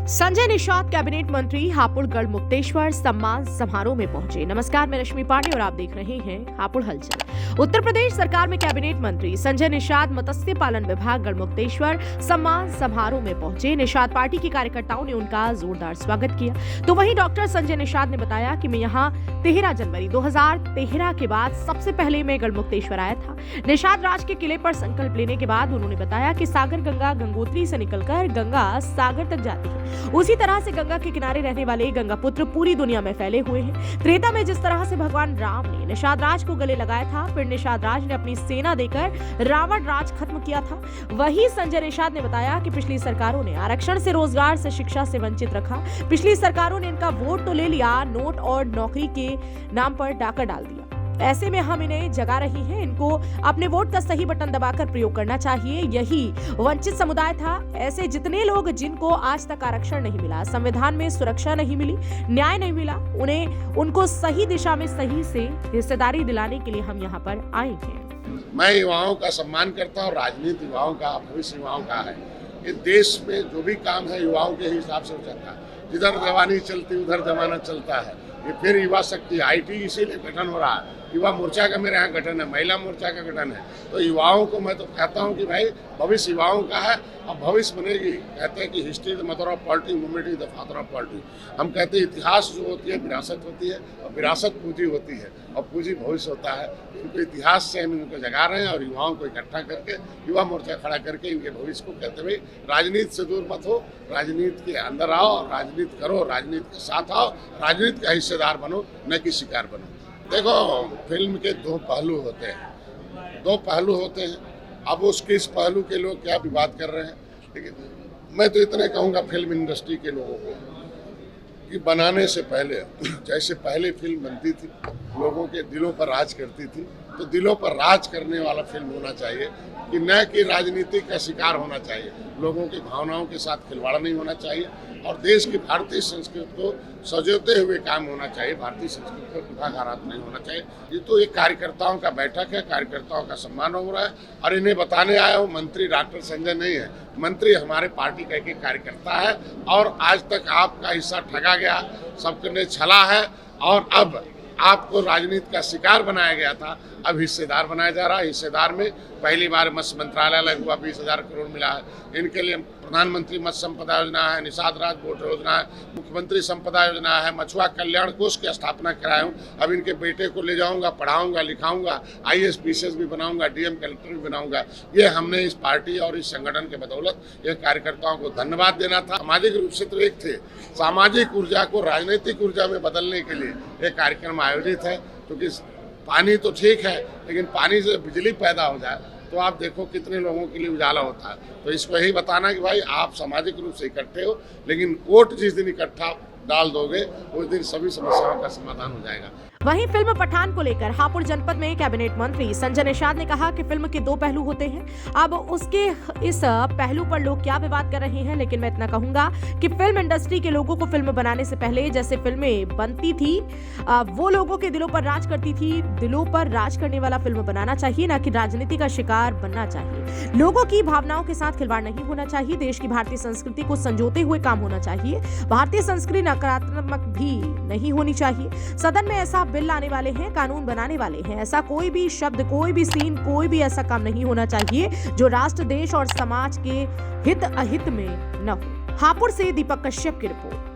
Sanjay Nishad cabinet मंत्री हापुड़ गढ़मुक्तेश्वर सम्मान समारोह में पहुंचे। नमस्कार, मैं रश्मि पांडे और आप देख रहे हैं हापुड़ हलचल। उत्तर प्रदेश सरकार में कैबिनेट मंत्री संजय निषाद मत्स्य पालन विभाग गढ़मुक्तेश्वर सम्मान समारोह में पहुंचे। निषाद पार्टी के कार्यकर्ताओं ने उनका जोरदार स्वागत किया। तो वहीं डॉक्टर संजय निषाद ने बताया कि मैं यहाँ 13 जनवरी 2013 के बाद सबसे पहले मैं गढ़मुक्तेश्वर आया था। निषाद राज के किले पर संकल्प लेने के बाद उन्होंने बताया कि सागर गंगा गंगोत्री से निकलकर गंगा सागर तक जाती है। उसी तरह से गंगा के किनारे रहने वाले गंगा पुत्र पूरी दुनिया में फैले हुए हैं। त्रेता में जिस तरह से भगवान राम ने निषाद राज को गले लगाया था, फिर निषाद राज ने अपनी सेना देकर रावण राज खत्म किया था। वही संजय निषाद ने बताया कि पिछली सरकारों ने आरक्षण से, रोजगार से, शिक्षा से वंचित रखा। पिछली सरकारों ने इनका वोट तो ले लिया, नोट और नौकरी के नाम पर डाका डाल दिया। ऐसे में हम इन्हें जगा रही हैं। इनको अपने वोट का सही बटन दबाकर प्रयोग करना चाहिए। यही वंचित समुदाय था। ऐसे जितने लोग जिनको आज तक आरक्षण नहीं मिला, संविधान में सुरक्षा नहीं मिली, न्याय नहीं मिला, उनको सही दिशा में सही से हिस्सेदारी दिलाने के लिए हम यहाँ पर आए हैं। मैं युवाओं का सम्मान करता हूँ। राजनीति युवाओं का, भविष्य युवाओं का है। ये देश में जो भी काम है युवाओं के हिसाब से चलता है। जिधर जवानी चलती उधर जमाना चलता है। ये फिर युवा शक्ति आईटी इसीलिए गठन हो रहा है। युवा मोर्चा का मेरे यहाँ गठन है, महिला मोर्चा का गठन है। तो युवाओं को मैं तो कहता हूँ कि भाई भविष्य युवाओं का है और भविष्य बनेगी। कहते हैं कि history the mother of politics, movement is the father of politics. हम कहते हैं इतिहास जो होती है विरासत होती है और विरासत पूंजी होती है और पूंजी भविष्य होता है। इनको इतिहास से हम इनको जगा रहे हैं और युवाओं को इकट्ठा करके युवा मोर्चा खड़ा करके इनके भविष्य को कहते हुए राजनीति से दूर मत हो, राजनीति के अंदर आओ, राजनीति करो, राजनीति के साथ आओ, राजनीति का हिस्सेदार बनो, न कि शिकार बनो। देखो, फिल्म के दो पहलू होते हैं। अब उसके इस पहलू के लोग क्या विवाद कर रहे हैं, लेकिन मैं तो इतने कहूँगा फिल्म इंडस्ट्री के लोगों को कि बनाने से पहले, जैसे पहले फिल्म बनती थी, लोगों के दिलों पर राज करती थी, तो दिलों पर राज करने वाला फिल्म होना चाहिए कि न कि राजनीति का शिकार होना चाहिए। लोगों की भावनाओं के साथ खिलवाड़ नहीं होना चाहिए और देश की भारतीय संस्कृति को सजोते हुए काम होना चाहिए। भारतीय संस्कृति को विभागारात नहीं होना चाहिए। ये तो एक कार्यकर्ताओं का बैठक है, कार्यकर्ताओं का सम्मान हो रहा है और इन्हें बताने आया हूँ मंत्री डॉक्टर संजय नहीं है। मंत्री हमारे पार्टी का एक कार्यकर्ता है और आज तक आपका हिस्सा ठगा गया, सबने छला है और अब आपको राजनीति का शिकार बनाया गया था, अब हिस्सेदार बनाया जा रहा है। हिस्सेदार में पहली बार मत्स्य मंत्रालय हुआ, 20,000 करोड़ मिला है। इनके लिए प्रधानमंत्री मत्स्य संपदा योजना है, निषाद राज बोट योजना है, मुख्यमंत्री संपदा योजना है, मछुआ कल्याण कोष की स्थापना कराया हूँ। अब इनके बेटे को ले जाऊंगा, पढ़ाऊंगा, लिखाऊंगा, IAS PCS भी बनाऊंगा, DM कलेक्टर भी बनाऊंगा। ये हमने इस पार्टी और इस संगठन के बदौलत ये कार्यकर्ताओं को धन्यवाद देना था। सामाजिक रूप से तो एक थे, सामाजिक ऊर्जा को राजनीतिक ऊर्जा में बदलने के लिए एक कार्यक्रम आयोजित है। क्योंकि पानी तो ठीक है, लेकिन पानी से बिजली पैदा हो जाए तो आप देखो कितने लोगों के लिए उजाला होता है। तो इसको यही बताना कि भाई आप सामाजिक रूप से इकट्ठे हो, लेकिन वोट जिस दिन इकट्ठा डाल दोगे उस दिन सभी समस्याओं का समाधान हो जाएगा। वहीं फिल्म पठान को लेकर हापुड़ जनपद में कैबिनेट मंत्री संजय निषाद ने कहा कि फिल्म के दो पहलू होते हैं। अब उसके इस पहलू पर लोग क्या विवाद कर रहे हैं, लेकिन मैं इतना कहूंगा कि फिल्म इंडस्ट्री के लोगों को फिल्म बनाने से पहले जैसे फिल्में बनती थी, वो लोगों के दिलों पर राज करती थी। दिलों पर राज करने वाला फिल्म बनाना चाहिए, ना कि राजनीति का शिकार बनना चाहिए। लोगों की भावनाओं के साथ खिलवाड़ नहीं होना चाहिए। देश की भारतीय संस्कृति को संजोते हुए काम होना चाहिए। भारतीय संस्कृति नकारात्मक भी नहीं होनी चाहिए। सदन में ऐसा बिल लाने वाले हैं, कानून बनाने वाले हैं, ऐसा कोई भी शब्द, कोई भी सीन, कोई भी ऐसा काम नहीं होना चाहिए जो राष्ट्र, देश और समाज के हित अहित में न हो। हापुड़ से दीपक कश्यप की रिपोर्ट।